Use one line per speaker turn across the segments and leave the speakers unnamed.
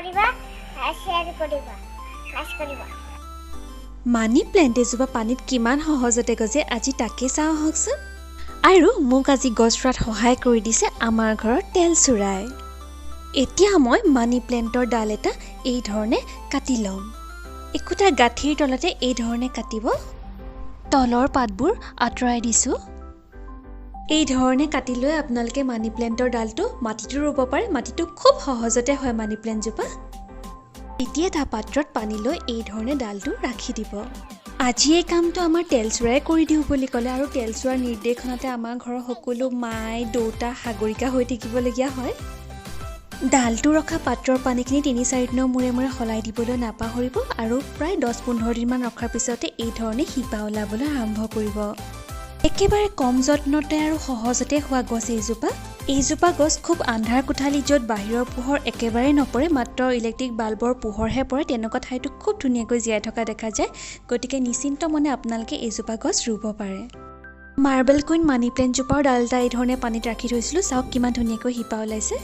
কৰিবা আৰু শ্বেয়াৰ কৰিবা লাইক কৰিবা
মানি প্লেণ্ট এজোপা পানীত কিমান সহজতে গজে আজি তাকে চাওঁ আহকচোন আৰু মোক আজি গছ ৰোৱাত সহায় কৰি দিছে আমাৰ ঘৰৰ তেল চৰাই এতিয়া মই মানি প্লেণ্টৰ ডাল এটা এই ধৰণে কাটি ল'ম একোটা গাঁঠিৰ তলতে এই ধৰণে কাটিব তলৰ পাতবোৰ আঁতৰাই দিছোঁ এই ধৰণে কাটি লৈ আপোনালোকে মানি প্লেণ্টৰ ডালটো মাটিতো ৰুব পাৰে মাটিটো খুব সহজতে হয় মানি প্লেণ্টজোপা এতিয়া এটা পাত্ৰত পানী লৈ এই ধৰণে ডালটো ৰাখি দিব আজি এই কামটো আমাৰ তেল চৰাই কৰি দিওঁ বুলি ক'লে আৰু তেল চৰাৰ নিৰ্দেশনতে আমাৰ ঘৰৰ সকলো মাই দেউতা সাগৰিকা হৈ থাকিবলগীয়া হয় ডালটো ৰখা পাত্ৰৰ পানীখিনি ৩-৪ দিনৰ মূৰে মূৰে সলাই দিবলৈ নাপাহৰিব আৰু প্ৰায় ১০-১৫ দিনমান ৰখাৰ পিছতে এই ধৰণে শিপা ওলাবলৈ আৰম্ভ কৰিব একেবাৰে কম যত্নতে আৰু সহজতে হোৱা গছ এইজোপা গছ খুব আন্ধাৰ কোঠালি য'ত বাহিৰৰ পোহৰ একেবাৰে নপৰে মাত্ৰ ইলেক্ট্ৰিক বাল্বৰ পোহৰহে পৰে তেনেকুৱা ঠাইতো খুব ধুনীয়াকৈ জীয়াই থকা দেখা যায় গতিকে নিশ্চিন্ত মনে আপোনালোকে এইজোপা গছ ৰুব পাৰে মাৰ্বেল কুইন মানি প্লেণ্টজোপাৰ ডাল এটা এই ধৰণে পানীত ৰাখি থৈছিলোঁ চাওক কিমান ধুনীয়াকৈ শিপা ওলাইছে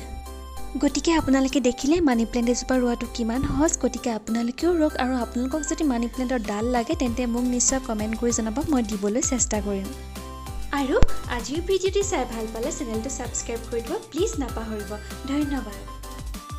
গতিকে আপোনালোকে দেখিলে মানি প্লেণ্ট এজোপা ৰোৱাটো কিমান সহজ গতিকে আপোনালোকেও ৰোক আৰু আপোনালোকক যদি মানি প্লেণ্টৰ ডাল লাগে তেন্তে মোক নিশ্চয় কমেণ্ট কৰি জনাব মই দিবলৈ চেষ্টা কৰিম আৰু আজিৰ ভিডিঅ'টি চাই ভাল পালে চেনেলটো ছাবস্ক্ৰাইব কৰি দিব প্লিজ নাপাহৰিব ধন্যবাদ